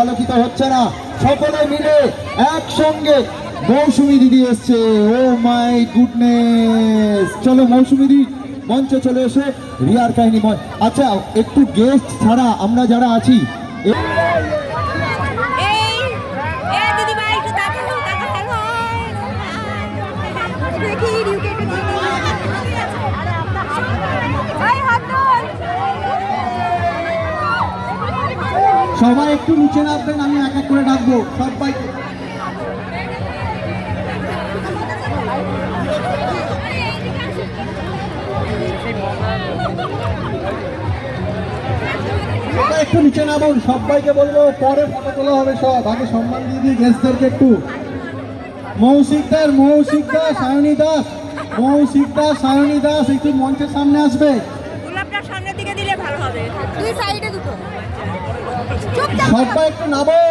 আলোকিত হচ্ছে না, সকলে মিলে একসঙ্গে মৌসুমী দিদি এসছে। ও মাই গুডনেস, চলো মৌসুমী দিদি মঞ্চে চলে এসে রিয়ার কাহিনী। আচ্ছা, একটু গেস্ট ছাড়া আমরা যারা আছি সবাই একটু নিচে নামবেন, আমি এক এক করে ডাকবো সবাইকে। একটু নিচে নামুন, সবাইকে বলবো পরে ফটো তোলা হবে, সব আগে সম্মান দিয়ে দিই গেস্টদেরকে একটু। মৌসিকদার, সায়নী দাস, সায়নী দাস একটু মঞ্চের সামনে আসবে। গোলাপটা সামনের দিকে দিলে ভালো হবে, দুই সাইডে দুটো। সবাই একটু নামো।